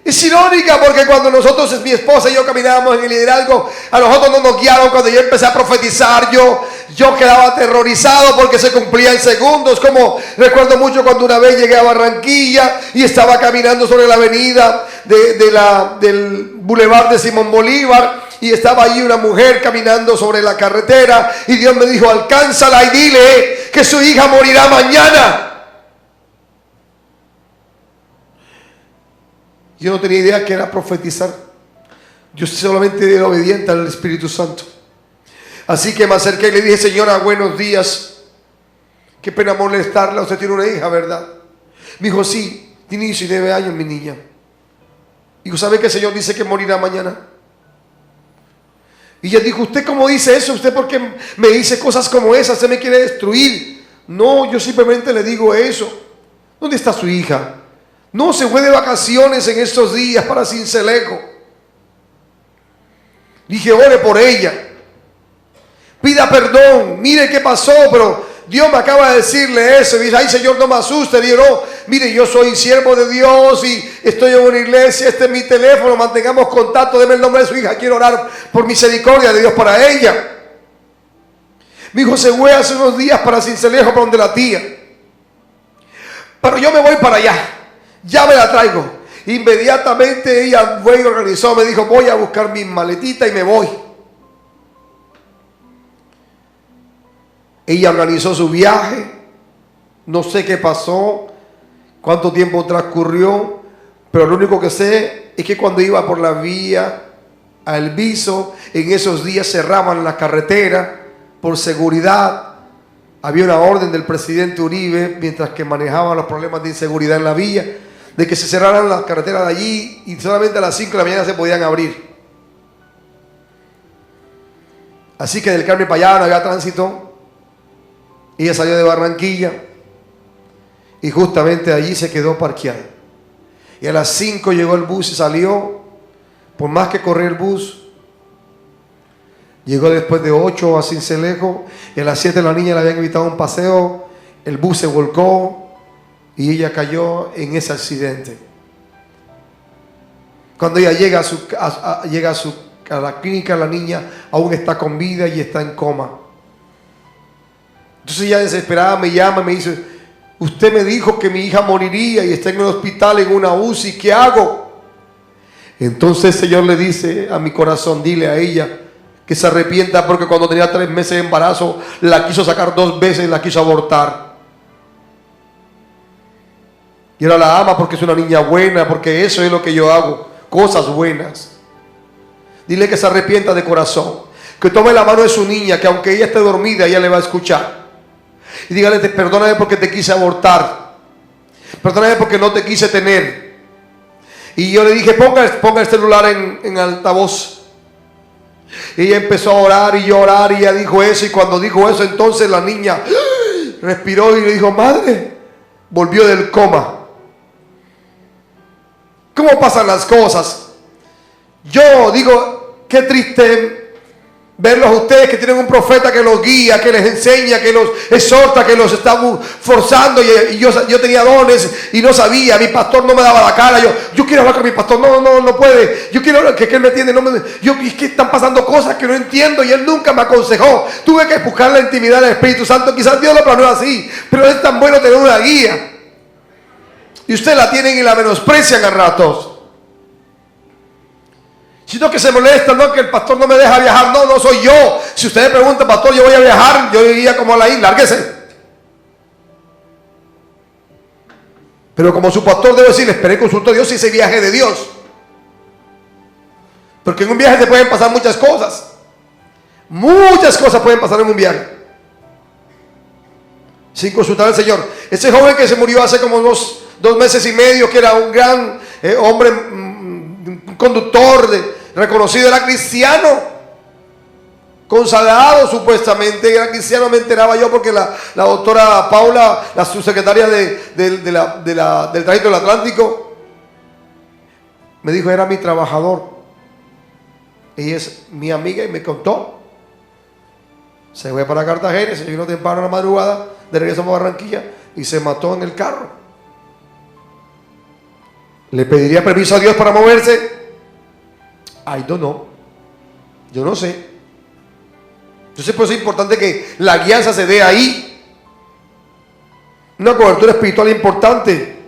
Es irónica porque cuando nosotros, mi esposa y yo caminábamos en el liderazgo, a nosotros no nos guiaron. Cuando yo empecé a profetizar, yo quedaba aterrorizado porque se cumplía en segundos. Como recuerdo mucho cuando una vez llegué a Barranquilla y estaba caminando sobre la avenida del Boulevard de Simón Bolívar, y estaba allí una mujer caminando sobre la carretera y Dios me dijo, alcánzala y dile que su hija morirá mañana. Yo no tenía idea que era profetizar. Yo solamente era obediente al Espíritu Santo. Así que me acerqué y le dije, señora, buenos días. Qué pena molestarla, usted tiene una hija, ¿verdad? Me dijo, sí, tiene 19 años mi niña. Digo, ¿sabe que el Señor dice que morirá mañana? Y ella dijo, ¿usted cómo dice eso? ¿Usted por qué me dice cosas como esas? ¿Usted me quiere destruir? No, yo simplemente le digo eso. ¿Dónde está su hija? No, se fue de vacaciones en estos días para Sincelejo. Dije, ore por ella. Pida perdón. Mire qué pasó, pero Dios me acaba de decirle eso. Y dice, ay Señor, no me asuste. Digo, no, mire, yo soy siervo de Dios y estoy en una iglesia. Este es mi teléfono, mantengamos contacto. Deme el nombre de su hija. Quiero orar por misericordia de Dios para ella. Mi hijo se fue hace unos días para Sincelejo, para donde la tía. Pero yo me voy para allá. Ya me la traigo. Inmediatamente ella fue y organizó. Me dijo, voy a buscar mi maletita y me voy. Ella organizó su viaje. No sé qué pasó, cuánto tiempo transcurrió, pero lo único que sé es que cuando iba por la vía a El Viso, en esos días cerraban la carretera por seguridad. Había una orden del presidente Uribe, mientras que manejaban los problemas de inseguridad en la vía, de que se cerraran las carreteras de allí y solamente a las 5 de la mañana se podían abrir. Así que del Carmen para allá no había tránsito. Ella salió de Barranquilla y justamente allí se quedó parqueada. Y a las 5 llegó el bus y salió. Por más que corrió el bus, llegó después de 8 a Sincelejo. Y a las 7 la niña le habían invitado a un paseo. El bus se volcó y ella cayó en ese accidente. Cuando ella llega a la clínica, la niña aún está con vida y está en coma. Entonces ella desesperada me llama y me dice, usted me dijo que mi hija moriría y está en el hospital en una UCI, ¿qué hago? Entonces el Señor le dice a mi corazón, dile a ella que se arrepienta porque cuando tenía 3 meses de embarazo la quiso sacar 2 veces y la quiso abortar. Y ahora la ama porque es una niña buena, porque eso es lo que yo hago, cosas buenas. Dile que se arrepienta de corazón, que tome la mano de su niña, que aunque ella esté dormida, ella le va a escuchar. Y dígale, perdóname porque te quise abortar. Perdóname porque no te quise tener. Y yo le dije, ponga el celular en altavoz. Y ella empezó a orar y llorar y ella dijo eso. Y cuando dijo eso, entonces la niña respiró y le dijo, madre, volvió del coma. ¿Cómo pasan las cosas? Yo digo, qué triste verlos a ustedes que tienen un profeta que los guía, que les enseña, que los exhorta, que los está forzando. Y yo tenía dones y no sabía. Mi pastor no me daba la cara. Yo quiero hablar con mi pastor. No puede. Yo quiero que él me entiende. Es que están pasando cosas que no entiendo y él nunca me aconsejó. Tuve que buscar la intimidad del Espíritu Santo. Quizás Dios lo planeó así, pero es tan bueno tener una guía. Y ustedes la tienen y la menosprecian a ratos. Sino que se molestan, no, que el pastor no me deja viajar. No soy yo. Si usted me pregunta, pastor, yo voy a viajar, yo iría como a la isla, lárguese. Pero como su pastor debe decirle, espere y consulte a Dios si ese viaje es de Dios. Porque en un viaje se pueden pasar muchas cosas. Muchas cosas pueden pasar en un viaje. Sin consultar al Señor. Ese joven que se murió hace como 2 meses y medio, que era un gran hombre, un conductor reconocido, era cristiano, consagrado supuestamente, era cristiano, me enteraba yo porque la doctora Paula, la subsecretaria del Trayecto del Atlántico, me dijo, era mi trabajador. Ella es mi amiga y me contó. Se fue para Cartagena, se vino temprano a la madrugada, de regreso a Barranquilla y se mató en el carro. ¿Le pediría permiso a Dios para moverse? I don't know. Yo no sé. Entonces pues es importante que la guianza se dé ahí. Una cobertura espiritual importante.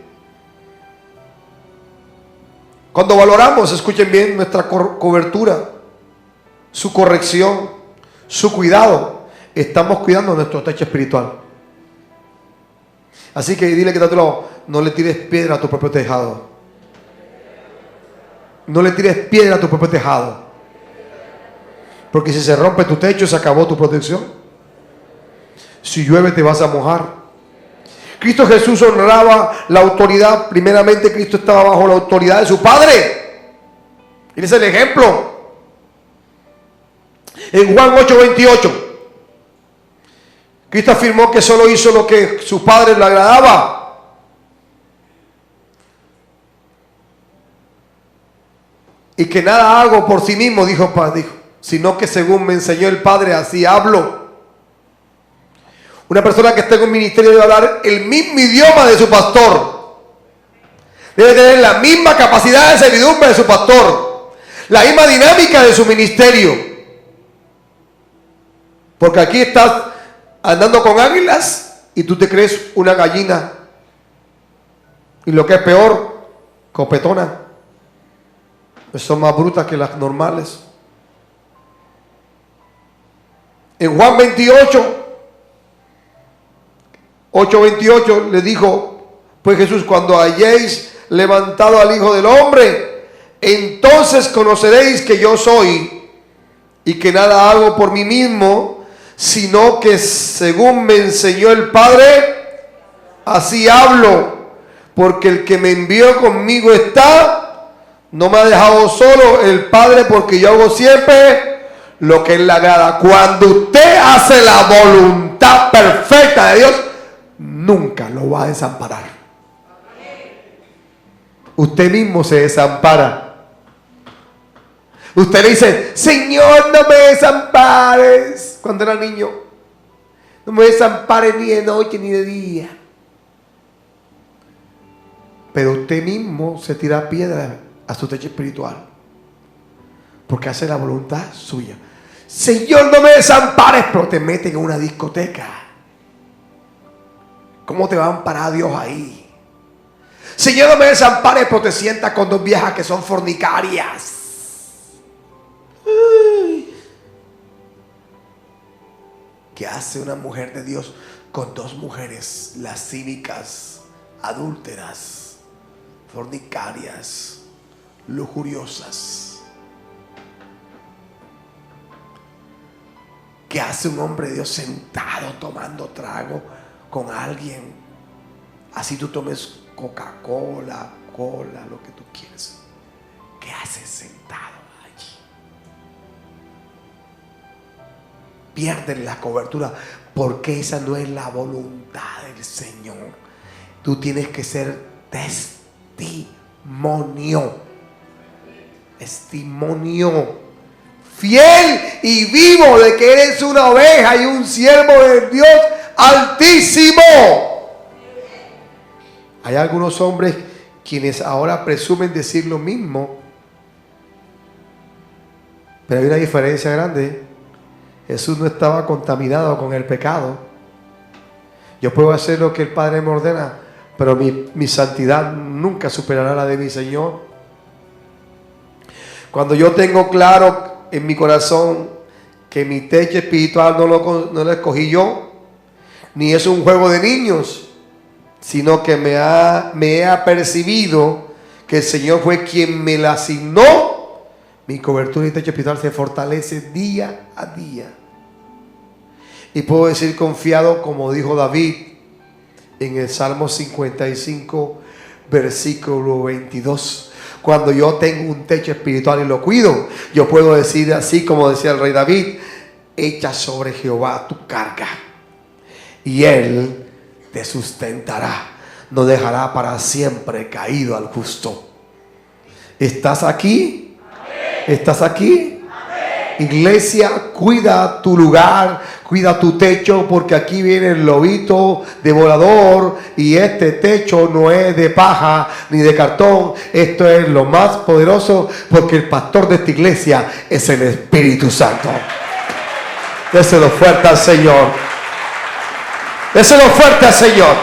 Cuando valoramos, escuchen bien, nuestra cobertura, su corrección, su cuidado, estamos cuidando nuestro techo espiritual. Así que dile que está a tu lado, no le tires piedra a tu propio tejado. No le tires piedra a tu propio tejado. Porque si se rompe tu techo, se acabó tu protección. Si llueve, te vas a mojar. Cristo Jesús honraba la autoridad. Primeramente, Cristo estaba bajo la autoridad de su Padre. Él es el ejemplo. En Juan 8:28, Cristo afirmó que solo hizo lo que su Padre le agradaba. Y que nada hago por sí mismo, dijo. sino que según me enseñó el Padre, así hablo. Una persona que esté en un ministerio debe hablar el mismo idioma de su pastor. Debe tener la misma capacidad de servidumbre de su pastor, la misma dinámica de su ministerio. Porque aquí estás andando con águilas y tú te crees una gallina. Y lo que es peor, copetona. Son más brutas que las normales. En Juan 8:28 le dijo pues Jesús: cuando hayáis levantado al Hijo del Hombre, entonces conoceréis que yo soy, y que nada hago por mí mismo, sino que según me enseñó el Padre, así hablo. Porque el que me envió conmigo está, no me ha dejado solo el Padre, porque yo hago siempre lo que él le agrada. Cuando usted hace la voluntad perfecta de Dios, nunca lo va a desamparar. Usted mismo se desampara. Usted le dice: Señor, no me desampares. Cuando era niño, no me desampares ni de noche ni de día. Pero usted mismo se tira piedra a su techo espiritual, porque hace la voluntad suya. Señor, no me desampares, pero te meten en una discoteca. ¿Cómo te va a amparar Dios ahí? Señor, no me desampares, pero te sientas con dos viejas que son fornicarias. ¿Qué hace una mujer de Dios con dos mujeres lascívicas, adúlteras, fornicarias, lujuriosas? ¿Qué hace un hombre de Dios sentado tomando trago con alguien? Así tú tomes Coca-Cola, cola, lo que tú quieras. ¿Qué haces sentado allí? Pierden la cobertura, porque esa no es la voluntad del Señor. Tú tienes que ser testimonio fiel y vivo de que eres una oveja y un siervo de Dios Altísimo. Hay algunos hombres quienes ahora presumen decir lo mismo, pero hay una diferencia grande. Jesús no estaba contaminado con el pecado. Yo puedo hacer lo que el Padre me ordena, pero mi santidad nunca superará la de mi Señor. Cuando yo tengo claro en mi corazón que mi techo espiritual no lo escogí yo, ni es un juego de niños, sino que me he apercibido que el Señor fue quien me la asignó, mi cobertura y techo espiritual se fortalece día a día. Y puedo decir confiado, como dijo David en el Salmo 55, versículo 22: cuando yo tengo un techo espiritual y lo cuido, yo puedo decir así como decía el rey David: echa sobre Jehová tu carga y Él te sustentará, no dejará para siempre caído al justo. ¿Estás aquí? ¿Estás aquí? Iglesia, cuida tu lugar, cuida tu techo, porque aquí viene el lobito devorador y este techo no es de paja ni de cartón. Esto es lo más poderoso, porque el pastor de esta iglesia es el Espíritu Santo. Déselo fuerte al Señor. Déselo fuerte al Señor.